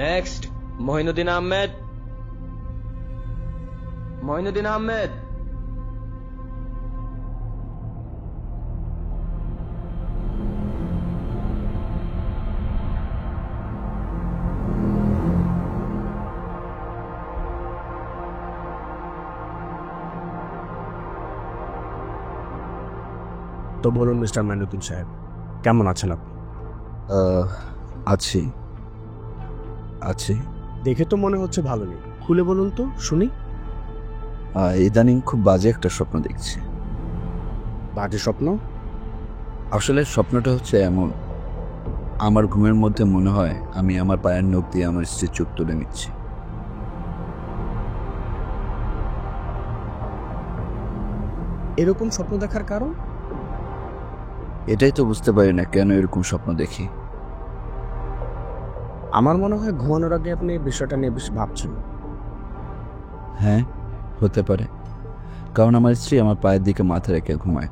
Next Mohinuddin Ahmed. Mohinuddin Ahmed. তো বলুন mister Moinuddin সাহেব, কেমন আছেন আপনি? আছি আছি দেখে তো মনে হচ্ছে ভালো নেই। খুলে বলুন তো শুনি। ইদানিং খুব বাজে একটা স্বপ্ন দেখছি। বাজে স্বপ্ন? আসলে স্বপ্নটা হচ্ছে এমন, আমার ঘুমের মধ্যে মনে হয় আমি আমার পায়ের নখ দিয়ে আমার স্ত্রীর চোখ তুলে নিচ্ছি। এরকম স্বপ্ন দেখার কারণ? এটাই তো বুঝতে পারি না কেন এরকম স্বপ্ন দেখি। আমার মনে হয় ঘুমানোর আগে আপনি এই বিষয়টা নিয়ে বেশ ভাবছেন। হ্যাঁ, হতে পারে, কারণ আমার স্ত্রী আমার পায়ের দিকে মাথা রেখে ঘুমায়।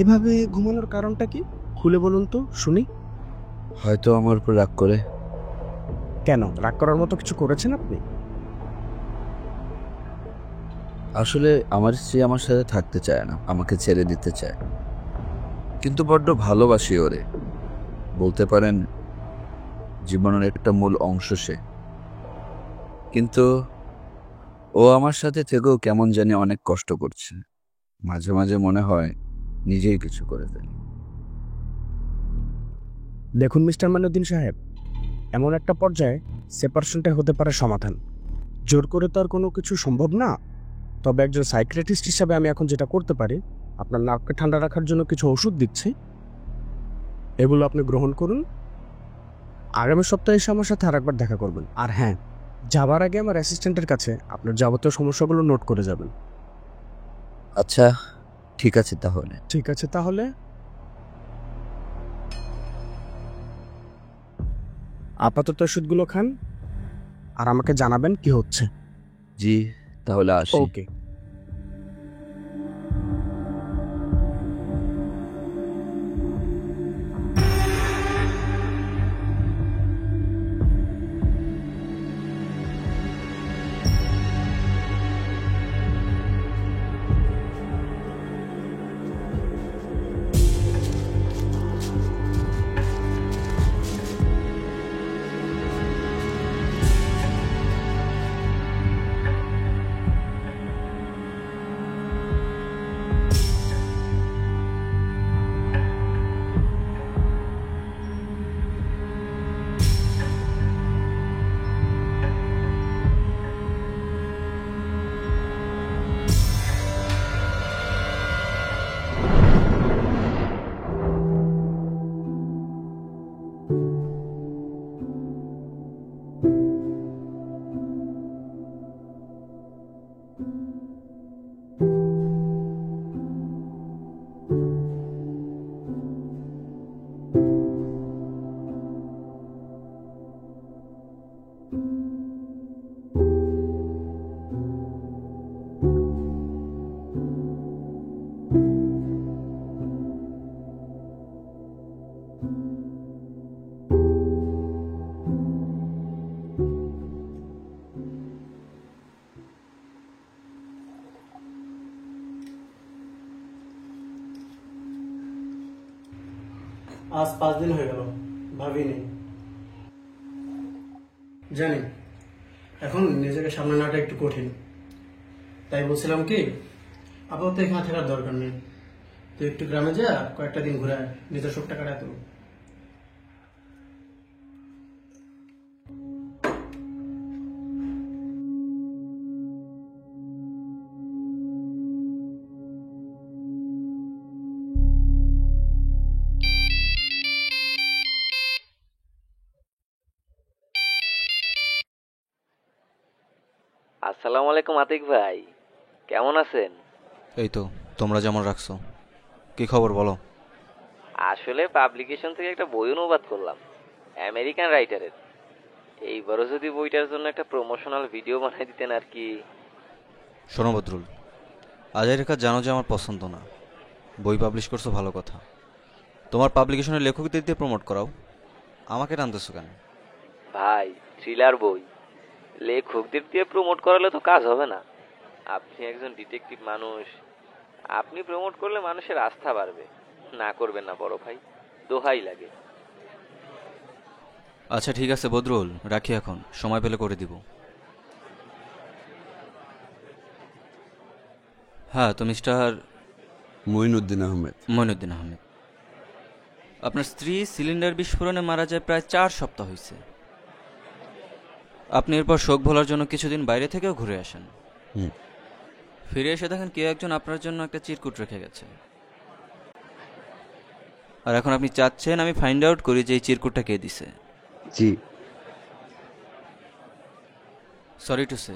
এভাবে ঘুমানোর কারণটা কি? খুলে বলুন তো শুনি। হয়তো আমার উপর রাগ করে। কেন, রাগ করার মতো কিছু করেছেন আপনি? আসলে আমার স্ত্রী আমার সাথে থাকতে চায় না, আমাকে ছেড়ে দিতে চায়, কিন্তু বড্ড ভালোবাসি ওরে। বলতে পারেন জীবনের একটা মূল অংশ সে। কিন্তু ও আমার সাথে থেকেও কেমন জানি অনেক কষ্ট করছে। মাঝে মাঝে মনে হয় নিজেই কিছু করে ফেলি। দেখুন মিস্টার মঈনুদ্দিন সাহেব, এমন একটা পর্যায়ে সেপারেশনটা হতে পারে সমাধান। জোর করে তো আর কোনো কিছু সম্ভব না। তবে একজন সাইকিয়াট্রিস্ট হিসাবে আমি এখন যেটা করতে পারি, আপনার নাককে ঠান্ডা রাখার জন্য কিছু ওষুধ দিচ্ছি, এগুলো আপনি গ্রহণ করুন। আগামী সপ্তাহে এসে আমার সাথে আরেকবার দেখা করবেন। আর হ্যাঁ, যাবার আগে আমার অ্যাসিস্ট্যান্টের কাছে আপনার যাবতীয় সমস্যাগুলো নোট করে যাবেন। আচ্ছা, ঠিক আছে তাহলে। ঠিক আছে তাহলে। আপাতত ওষুধগুলো খান আর আমাকে জানাবেন কি হচ্ছে। জি, তাহলে আসি। ওকে। আজ 5 দিন হয়ে গেল, ভাবিনি। জানি এখন নিজেকে সামনে নেওয়াটা একটু কঠিন, তাই বলছিলাম কি আপাতত এখানে থাকার দরকার নেই। তুই একটু গ্রামে যা, কয়েকটা দিন ঘুরে আয়, নিজের শোকটা কাটায় তো। আসসালামু আলাইকুম আতিক ভাই, কেমন আছেন? এই তো, তোমরা যেমন রাখছো। কি খবর বলো? আসলে পাবলিকেশন থেকে একটা বই অনুবাদ করলাম, আমেরিকান রাইটারের। এইবারও যদি বইটার জন্য একটা প্রমোশনাল ভিডিও বানাই দিতেন আর কি। শোনো বদরুল, আজের কাজ জানো যে আমার পছন্দ না। বই পাবলিশ করছো ভালো কথা, তোমার পাবলিকেশনের লেখকদের দিয়ে প্রমোট করাও। আমাকে টানতেছো কেন? ভাই, থ্রিলার বই লেখকদের দিয়ে প্রমোট করালে তো কাজ হবে না। আপনি একজন ডিটেকটিভ মানুষ, আপনি প্রমোট করলে মানুষের আস্থা বাড়বে। না করবেন না বড় ভাই, দোহাই লাগে। আচ্ছা ঠিক আছে বদরুল, রাখি এখন, সময় পেলে করে দিব। হ্যাঁ, তো মিস্টার মঈনুদ্দিন আহমেদ। মঈনুদ্দিন আহমেদ, আপনার স্ত্রী সিলিন্ডার বিস্ফোরণে মারা যায় প্রায় 4 সপ্তাহ হয়েছে। আপনি এরপর শোক ভোলার জন্য কিছুদিন বাইরে থেকেও ঘুরে আসেন। ফিরে এসে দেখেন কেউ একজন আপনার জন্য একটা চিরকুট রেখে গেছে। আর এখন আপনি চাচ্ছেন আমি ফাইন্ড আউট করি যে এই চিরকুটটা কে দিছে। জি। সরি টু সে,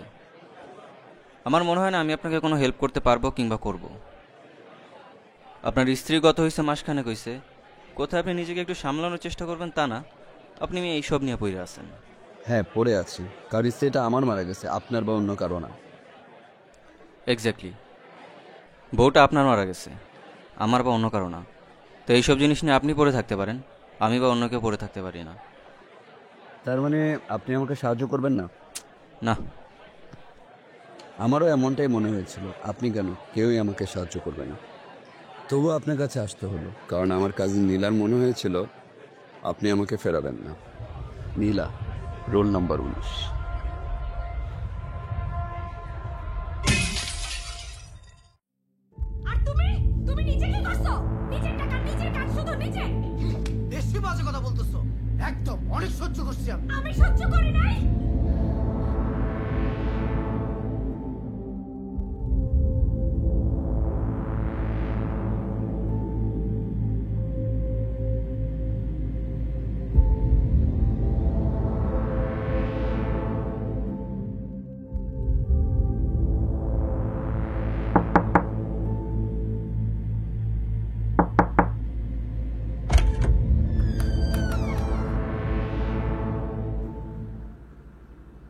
আমার মনে হয় না আমি আপনাকে কোনো হেল্প করতে পারবো কিংবা করব। আপনার স্ত্রী গত হয়েছে মাসখানেক হয়েছে, কোথায় আপনি নিজেকে একটু সামলানোর চেষ্টা করবেন তা না, আপনি এইসব নিয়ে পড়ে আছেন। হ্যাঁ, পড়ে আছি, কারণ স্ত্রীটা আমার মারা গেছে, আপনার বা অন্য কারো না। এক্স্যাক্টলি, বউটা আপনার মারা গেছে, আমার বা অন্য কারো না। তো এইসব জিনিস নিয়ে আপনি পড়ে থাকতে পারেন, আমি বা অন্য কেউ পড়ে থাকতে পারি না। তার মানে আপনি আমাকে সাহায্য করবেন না? না। আমারও এমনটাই মনে হয়েছিল। আপনি কেন, কেউই আমাকে সাহায্য করবে না। তবুও আপনার কাছে আসতে হলো, কারণ আমার কাজিন নীলার মনে হয়েছিল আপনি আমাকে ফেরাবেন না। নীলা, রোল নাম্বার 19। আর তুমি তুমি নিজে কি করছো? নিজের টাকা নিজের কাজ, শুধু নিজে। বেশি বাজে কথা বলতেছো, একদম অনেক সহ্য করছি আমি। আমি সহ্য করি নাই।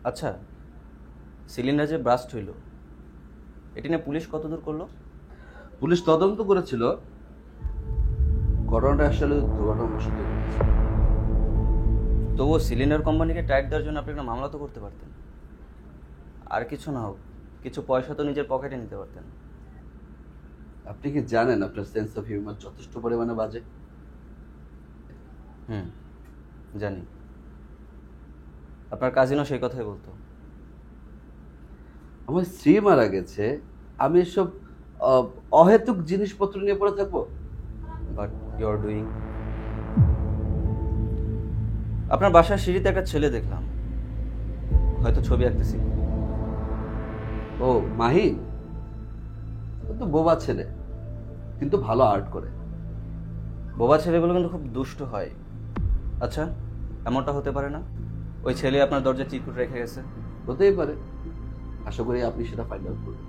আচ্ছা, সিলিন্ডার যে ব্রাস্ট হইল, এটি নিয়ে পুলিশ কত দূর করলো? পুলিশ তদন্ত করেছিল, ঘটনাটা আসলে দুর্ঘটনাবশত ঘটেছে। তবুও সিলিন্ডার কোম্পানিকে টাইট দেওয়ার জন্য আপনি একটা মামলা তো করতে পারতেন। আর কিছু না হোক, কিছু পয়সা তো নিজের পকেটে নিতে পারতেন। আপনি কি জানেন আপনার সেন্স অফ হিউমার যথেষ্ট পরিমাণে বাজে? জানি, আপনার কাজিনও সেই কথাই বলতো। আমার স্ত্রী মারা গেছে, আমি এসব অহেতুক জিনিসপত্র নিয়ে পড়ে থাকবো? But you are doing. আপনার বাসার সিঁড়িতে একটা ছেলে দেখলাম, হয়তো ছবি আঁকতেছি। ও মাহিন, ও তো বোবা ছেলে, কিন্তু ভালো আর্ট করে। বোবা ছেলেগুলো কিন্তু খুব দুষ্ট হয়। আচ্ছা, এমনটা হতে পারে না ওই ছেলে আপনার দরজায় চিরকুট রেখে গেছে? হতেই পারে, আশা করি আপনি সেটা ফাইন্ড আউট করবেন।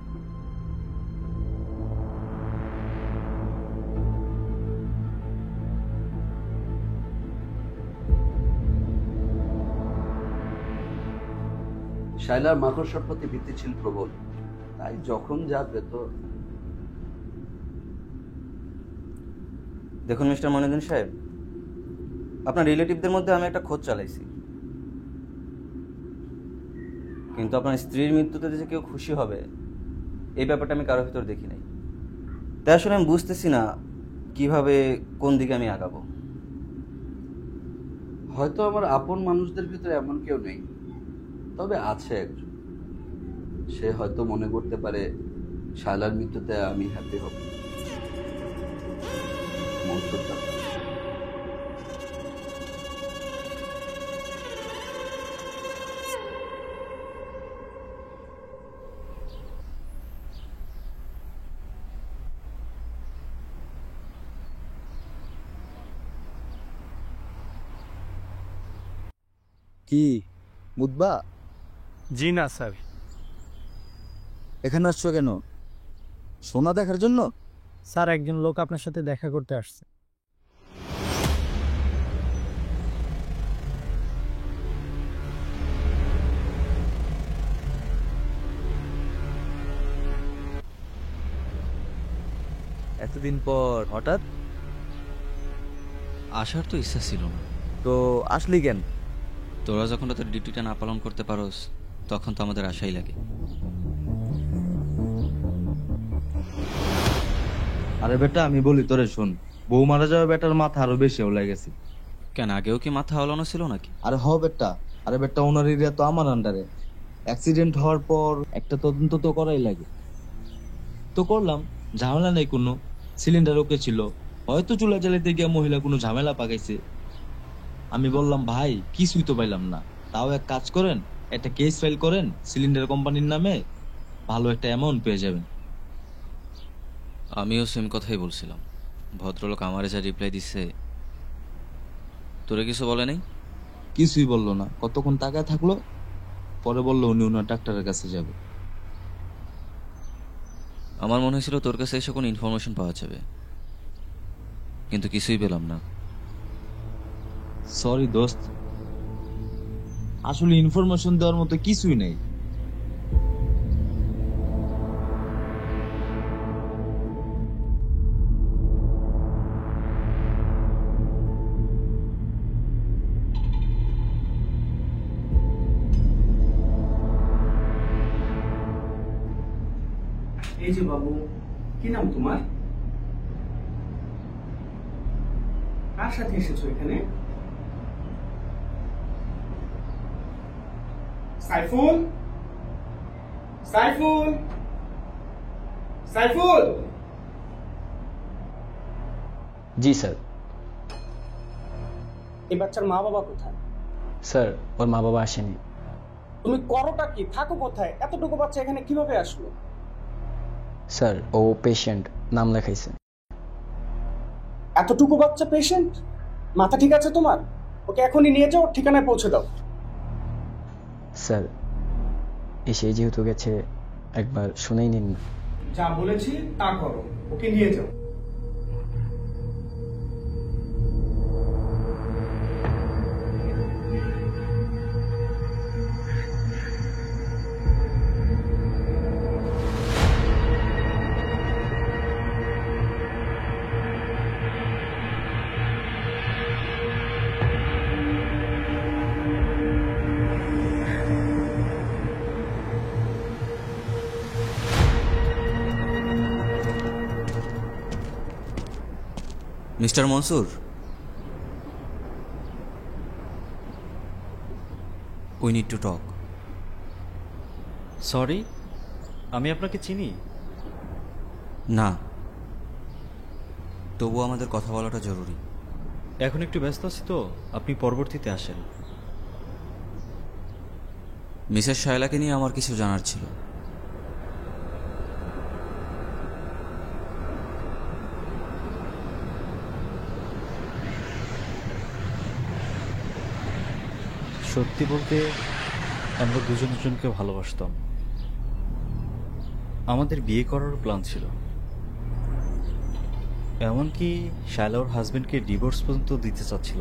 শাইলার মাকড়সার প্রতি ভীতি ছিল প্রবল, তাই যখন যা পেত। দেখুন মিস্টার মনিউদ্দিন সাহেব, আপনার রিলেটিভদের মধ্যে আমি একটা খোঁজ চালাইছি, কিন্তু আপনার স্ত্রীর মৃত্যুতে যে কেউ খুশি হবে এই ব্যাপারটা আমি কারোর ভিতর দেখি নাই। তাই আসলে আমি বুঝতেছি না কিভাবে, কোন দিকে আমি আগাবো। হয়তো আমার আপন মানুষদের ভিতরে এমন কেউ নেই, তবে আছে একজন। সে হয়তো মনে করতে পারে শায়লার মৃত্যুতে আমি হ্যাপি হব। মনসুরটা কি মুদবা, জি না স্যার। এখানে আসছো কেন? সোনা দেখার জন্য? স্যার, একজন লোক আপনার সাথে দেখা করতে আসছে। এতদিন পর হঠাৎ? আসার তো ইচ্ছা ছিল না, তো আসলি কেন? তোরা যখন তোদের ডিউটিটা না পালন করতে পারোস তখন তো আমাদের আশাই লাগে। আরে বেটা আমি বলি তোরে শোন, বউ মারা যাওয়া বেটার মাথা আরো বেশি হয়ে গেছে। কেন আগেও কি মাথা হলানো ছিল নাকি? আরে হ বেটা, আরে বেটা ওনার এরিয়া তো আমার আন্ডারে। অ্যাক্সিডেন্ট হওয়ার পর একটা তদন্ত তো করাই লাগে। তো করলাম, ঝামেলা নেই কোনো, সিলিন্ডার ওকে ছিল, হয়তো চুলা জ্বালাইতে গিয়ে মহিলা কোনো ঝামেলা পাকাইছে। আমি বললাম ভাই কিছুই তো পাইলাম না, তাও এক কাজ করেন, একটা কেস ফাইল করেন সিলিন্ডার কোম্পানির নামে, ভালো একটা অ্যামাউন্ট পেয়ে যাবেন। আমিও সেম কথাই বলছিলাম। ভদ্রলোক আমারে যা রিপ্লাই দিচ্ছে, তোরে কিছু বলে নাই? কিছুই বললো না, কতক্ষণ তাকায় থাকলো, পরে বললো উনি ওনার ডাক্তারের কাছে যাবে। আমার মনে হয়েছিল তোর কাছে এসে কোনো ইনফরমেশন পাওয়া যাবে, কিন্তু কিছুই পেলাম না। সরি দোস্ত, আসলে ইনফরমেশন দেওয়ার মতো কিছুই নেই। এই যে বাবু, কি নাম তোমার? কার সাথে এসেছো এখানে? সাইফুল, সাইফুল, সাইফুল। জি স্যার। এই বাচ্চার মা বাবা কোথায়? স্যার ওর মা বাবা আসেনি। তুমি করোটা কি, থাকো কোথায়? এতটুকু বাচ্চা এখানে কিভাবে আসলো? স্যার ও পেশেন্ট, নাম লেখাইছে। এতটুকু বাচ্চা পেশেন্ট? মাথা ঠিক আছে তোমার? ওকে এখনই নিয়ে যাও, ঠিকানায় পৌঁছে দাও। স্যার এসে যেহেতু গেছে একবার শুনেই নিন না। যা বলেছি তা করো, ওকে নিয়ে যাও। Mister Mansur, we need to talk. Sorry, আমি আপনাকে চিনি না, তবুও আমাদের কথা বলাটা জরুরি। এখন একটু ব্যস্ত আছি তো, আপনি পরবর্তীতে আসেন। মিসেস শায়লাকে নিয়ে আমার কিছু জানার ছিল। সত্যি বলতে আমরা দুজন দুজনকে ভালোবাসতাম, আমাদের বিয়ে করার প্ল্যান ছিল, এমনকি শায়লা ওর হাজবেন্ডকে ডিভোর্স পর্যন্ত দিতে চাচ্ছিল।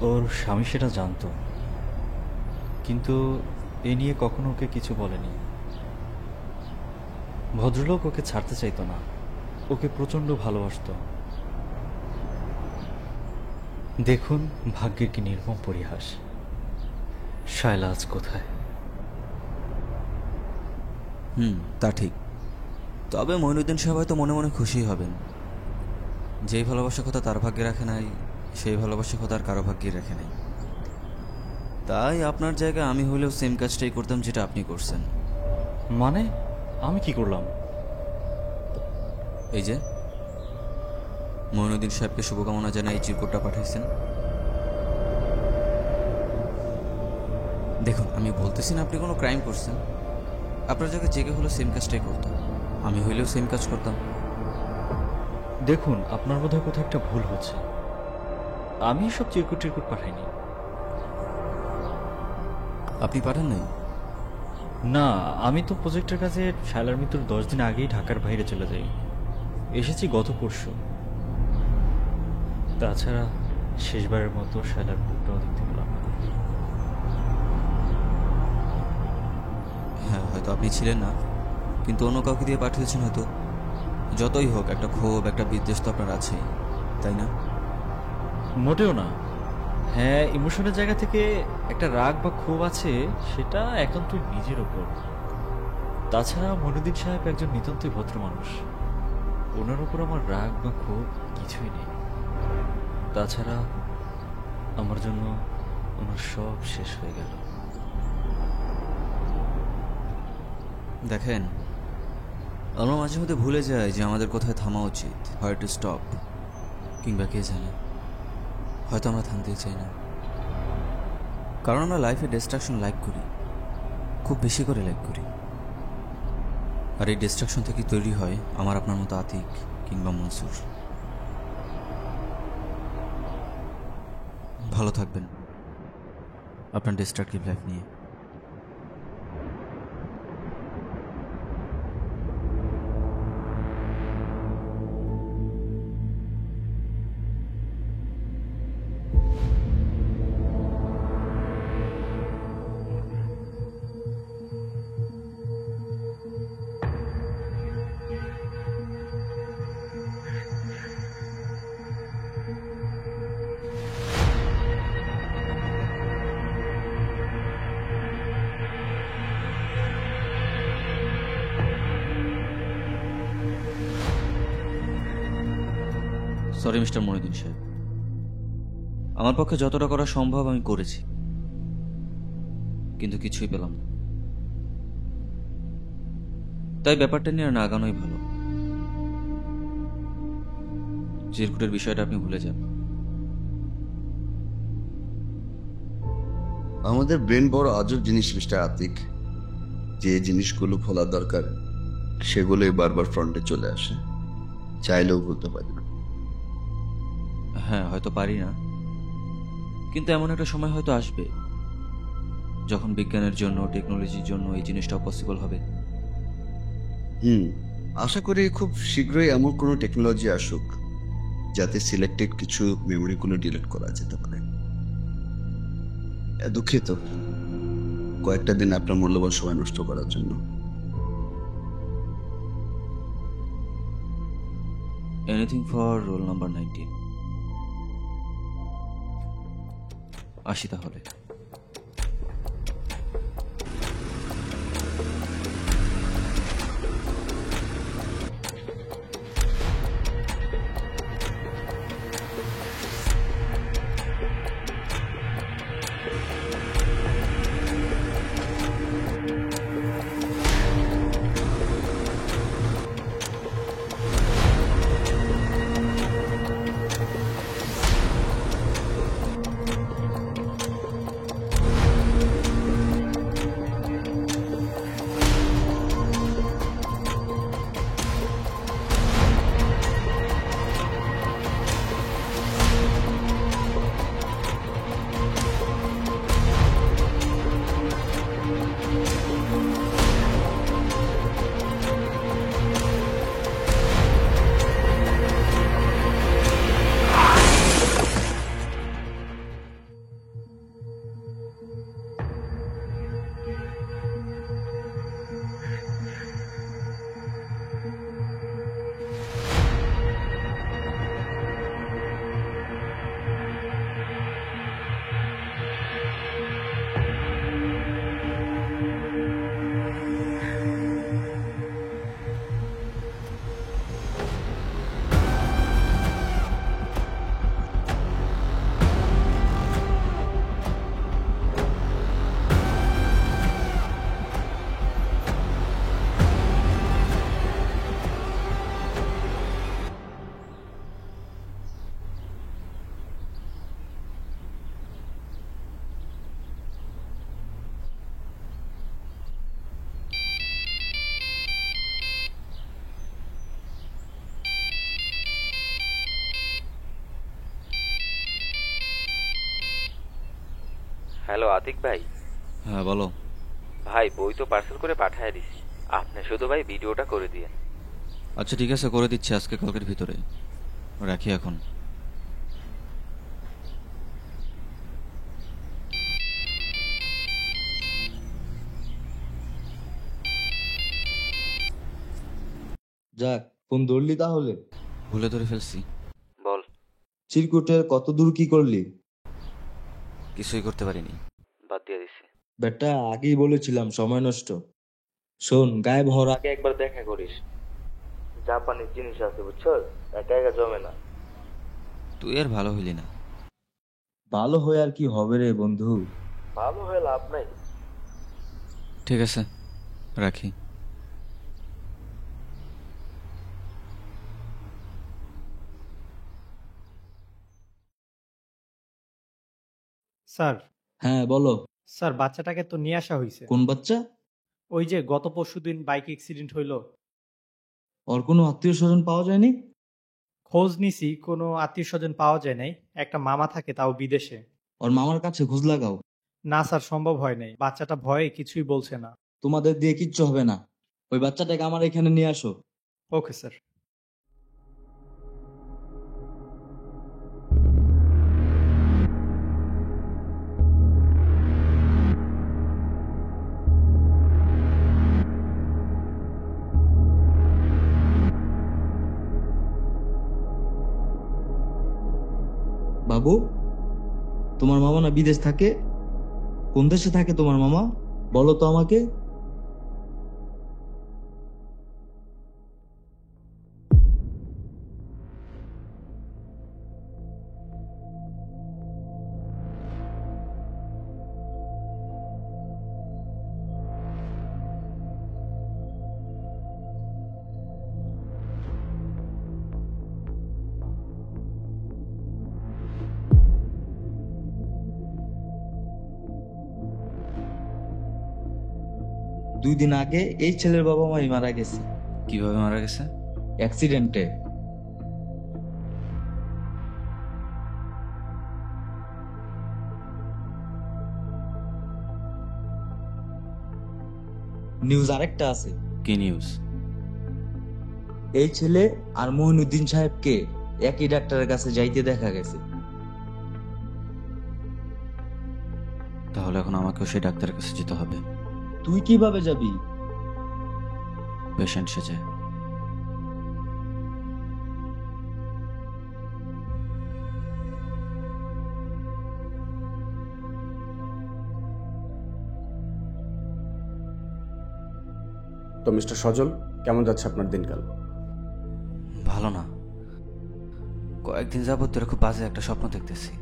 ওর স্বামী সেটা জানতো, কিন্তু এ নিয়ে কখনো ওকে কিছু বলেনি। ভদ্রলোক ওকে ছাড়তে চাইতো না, ওকে প্রচণ্ড ভালোবাসতো। দেখুন ভাগ্যের কি নির্মম পরিহাস, শায়লা আজ কোথায়? তা ঠিক, তবে মঈনুদ্দিন সাহেব হয়তো মনে মনে খুশি হবেন। যেই ভালোবাসা কথা তার ভাগ্যে রাখে নাই, সেই ভালোবাসা কথা আর কারো ভাগ্যে রাখে নাই। তাই আপনার জায়গায় আমি হলেও সেম কাজটাই করতাম যেটা আপনি করছেন। মানে আমি কি করলাম? এই যে মঈনুদ্দিন সাহেবকে শুভকামনা জানাই এই চিরকুটটা পাঠাইছেন। দেখুন, আমি বলতেছি না আপনি কোনো ক্রাইম করছেন, আপনার জায়গায় যে কেউ হলেও সেম কাজটাই করতাম, আমি হইলেও সেম কাজ করতাম। দেখুন আপনার বোধহয় কোথাও একটা ভুল হচ্ছে, আমি সব চিরকুট টিরকুট পাঠাইনি। আপনি পাঠান নাই? না, আমি তো প্রজেক্টের কাছে শায়লার মৃত্যুর 10 দিন আগেই ঢাকার বাইরে চলে যাই, এসেছি গত পরশু। তাছাড়া শেষবারের মতো শায়লার মুখটাও দেখতে পেলাম। হ্যাঁ, হয়তো আপনি ছিলেন না, কিন্তু অন্য কাউকে দিয়ে পাঠিয়েছেন হয়তো। যতই হোক, একটা ক্ষোভ, একটা বিদ্বেষ তো আপনার আছেই, তাই না? মোটেও না। হ্যাঁ, ইমোশনের জায়গা থেকে একটা রাগ বা ক্ষোভ আছে, সেটা একান্ত নিজের ওপর। তাছাড়া মনুদ্দিন সাহেব একজন নিতান্তই ভদ্র মানুষ, ওনার উপর আমার রাগ বা ক্ষোভ কিছুই নেই। তাছাড়া আমার জন্য ওনার সব শেষ হয়ে গেল। দেখেন, আমরা মাঝে মধ্যে ভুলে যাই যে আমাদের কোথায় থামা উচিত, হোয়ার টু স্টপ, কিংবা কে জানে হয়তো আমরা থামতেই চাই না। কারণ আমরা লাইফে ডিস্ট্রাকশন লাইক করি, খুব বেশি করে লাইক করি। আর এই ডিস্ট্রাকশন থেকে তৈরি হয় আমার আপনার মতো আতিক কিংবা মনসুর। ভালো থাকবেন আপনার ডিস্ট্রাকটিভ লাইফ নিয়ে। সরি মিস্টার মনিউদ্দিন সাহেব, আমার পক্ষে যতটা করা সম্ভব আমি করেছি, কিন্তু কিছুই পেলাম না। তাই ব্যাপারটা নিয়ে না আগানোই ভালো। চিরকুটের বিষয়টা আপনি ভুলে যান। আমাদের ব্রেন বড় আজব জিনিস মিস্টার আতিক। যে জিনিসগুলো ভোলার দরকার সেগুলোই বারবার ফ্রন্টে চলে আসে, চাইলেও বলতে পারি না। হ্যাঁ, হয়তো পারি না, কিন্তু এমন একটা সময় হয়তো আসবে যখন বিজ্ঞানের জন্য, টেকনোলজির জন্য এই জিনিসটাও পসিবল হবে। আশা করি খুব শীঘ্রই এমন কোনো টেকনোলজি আসুক যাতে সিলেক্টেড কিছু মেমোরিগুলো ডিলিট করা যেতে পারে। দুঃখিত কয়েকটা দিন আপনার মূল্যবান সময় নষ্ট করার জন্য। Anything for roll number 19। আসি তাহলে। হ্যালো আতিক ভাই। হ্যাঁ বলো ভাই, বই তো পার্সেল করে পাঠিয়ে দিছি, আপনি শুধু ভাই ভিডিওটা করে দিয়ে। আচ্ছা ঠিক আছে, করে দিচ্ছি আজকে কালকের ভিতরে। রাখি এখন। যাক, ফোন ধরলি তাহলে? ভুলে ধরে ফেলছি। বল। চিরকুটের কত দূর কি করলি? কিছুই করতে পারিনি। বাদ দিয়ে দিছি। বেটা, আগেই বলেছিলাম সময় নষ্ট। শোন, গায়েব হওয়ার আগে একবার দেখা করিস। জাপানির জিনিস আছে বুঝছো, একা একা জমে না। তুই আর ভালো হইলি না। ভালো হয়ে আর কি হবে রে বন্ধু? ভালো হয়ে লাভ নাই। ঠিক আছে, রাখি। স্যার। হ্যাঁ বলো। স্যার, বাচ্চাটাকে তো নিয়ে আসা হয়েছে। কোন বাচ্চা? ওই যে গত পরশুদিন বাইক অ্যাক্সিডেন্ট হইল। ওর কোনো আত্মীয় স্বজন পাওয়া যায়নি? খোঁজ নিছি, কোনো আত্মীয় স্বজন পাওয়া যায় নাই। একটা মামা থাকে, তাও বিদেশে। ওর মামার কাছে খোঁজ লাগাও। না স্যার, সম্ভব হয় নাই। বাচ্চাটা ভয়ে কিছুই বলছে না। তোমাদের দিয়ে কিচ্ছু হবে না। ওই বাচ্চাটাকে আমার এখানে নিয়ে আসো। Okay sir. বাবু, তোমার মামা না বিদেশ থাকে? কোন দেশে থাকে তোমার মামা? বলো তো আমাকে। দুই দিন আগে এই ছেলের বাবা মাই মারা গেছে। কিভাবে মারা গেছে? অ্যাক্সিডেন্টে। নিউজ আরেকটা আছে। কি নিউজ? এই ছেলে আর মহিনুদ্দিন সাহেবকে একই ডাক্তারের কাছে যাইতে দেখা গেছে। তাহলে এখন আমাকেও সেই ডাক্তারের কাছে যেতে হবে। তুই কিভাবে যাবি? পেশেন্ট সেজে। তো মিস্টার সজল, কেমন যাচ্ছে আপনার দিনকাল? ভালো না। কয়েকদিন যাবত ধরে খুব বাজে একটা স্বপ্ন দেখতেছি।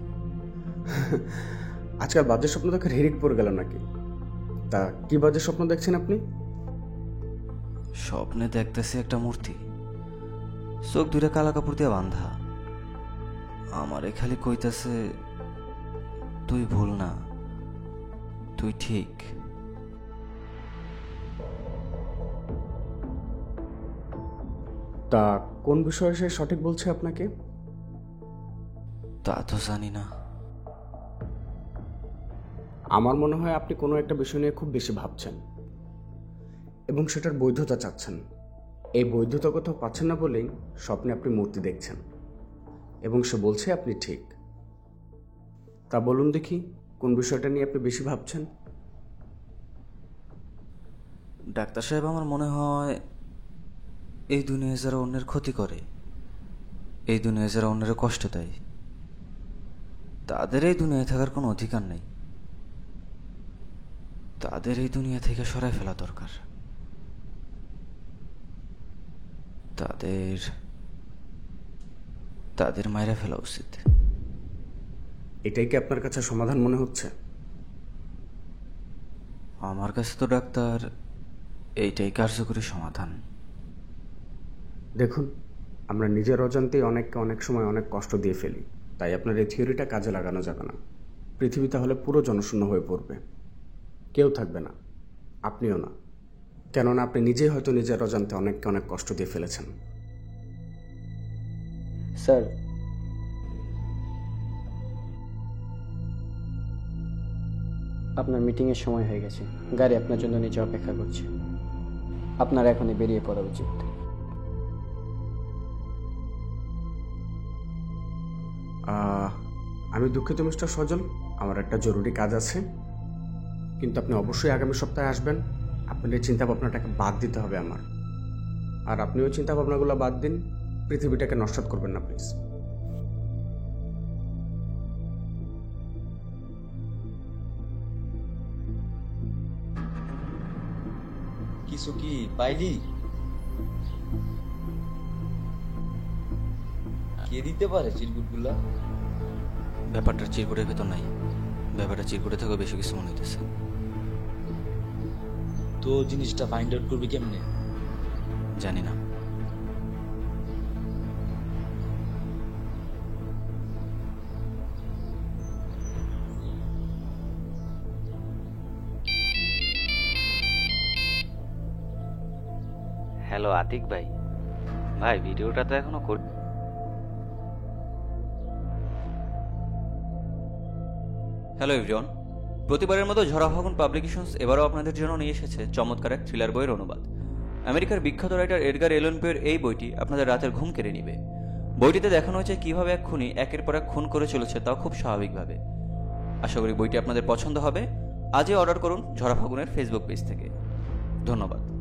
আজকাল বাজে স্বপ্ন দেখার হিড়িক পড়ে গেল নাকি? তা কি বাজে স্বপ্ন দেখছেন আপনি? স্বপ্নে দেখতেছি একটা মূর্তি, চোখ দুইটা কালা কাপড় দিয়ে বাঁধা। আমারে খালি কইতাছে, তুই ভুল না, তুই ঠিক। তা কোন বিষয়ে সে সঠিক বলছে আপনাকে? তা তো জানি না। আমার মনে হয় আপনি কোনো একটা বিষয় নিয়ে খুব বেশি ভাবছেন এবং সেটার বৈধতা চাচ্ছেন। এই বৈধতা কোথাও পাচ্ছেন না বলেই স্বপ্নে আপনি মূর্তি দেখছেন এবং সে বলছে আপনি ঠিক। তা বলুন দেখি, কোন বিষয়টা নিয়ে আপনি বেশি ভাবছেন? ডাক্তার সাহেব, আমার মনে হয় এই দুনিয়ায় যারা অন্যের ক্ষতি করে, এই দুনিয়ায় যারা অন্যের কষ্ট দেয়, তাদের এই দুনিয়ায় থাকার কোনো অধিকার নেই। তাদের এই দুনিয়া থেকে সরাই ফেলা দরকার। তাদের মাইরা ফেলা উচিত। এটাই কি আপনার কাছে সমাধান মনে হচ্ছে? আমার কাছে তো ডাক্তার এইটাই কার্যকরী সমাধান। দেখুন, আমরা নিজের অজান্তেই অনেককে অনেক সময় অনেক কষ্ট দিয়ে ফেলি। তাই আপনার এই থিওরিটা কাজে লাগানো যাবে না। পৃথিবী তাহলে পুরো জনশূন্য হয়ে পড়বে, কেউ থাকবে না, আপনিও না। কেননা আপনি নিজেই হয়তো নিজের অজান্তে অনেককে অনেক কষ্ট দিয়ে ফেলেছেন। স্যার, আপনার মিটিংয়ের সময় হয়ে গেছে। গাড়ি আপনার জন্য নিচে অপেক্ষা করছে। আপনার এখনই বেরিয়ে পড়া উচিত। আমি দুঃখিত মিস্টার সজল, আমার একটা জরুরি কাজ আছে, কিন্তু আপনি অবশ্যই আগামী সপ্তাহে আসবেন। আপনার এই চিন্তা ভাবনাটাকে বাদ দিতে হবে আমার। আর আপনি ওই চিন্তা ভাবনাগুলো বাদ দিন, পৃথিবীটাকে নষ্ট করবেন না প্লিজ। কিছু কি পাইলি? কে দিতে পারে চিরকুটগুলা? ব্যাপারটা চিরকুটের ভেতর নাই, ব্যাপারটা চিরকুটের থেকেও বেশি কিছু মনে হইতেছে। তো জিনিসটা ফাইন্ড আউট করবি কেমনে? জানি না। হ্যালো আতিক ভাই, ভাই ভিডিওটা তো এখনো হ্যালো এভরিওয়ান, প্রতিবারের মতো ঝরা ফাগুন পাবলিকেশনস এবারও আপনাদের জন্য নিয়ে এসেছে চমৎকার এক থ্রিলার বইয়ের অনুবাদ। আমেরিকার বিখ্যাত রাইটার এডগার এলেন পোয়ের এই বইটি আপনাদের রাতের ঘুম কেড়ে নিবে। বইটিতে দেখানো হয়েছে কিভাবে এক খুনি একের পর এক খুন করে চলেছে, তাও খুব স্বাভাবিকভাবে। আশা করি বইটি আপনাদের পছন্দ হবে। আজই অর্ডার করুন ঝরা ফাগুনের ফেসবুক পেজ থেকে। ধন্যবাদ।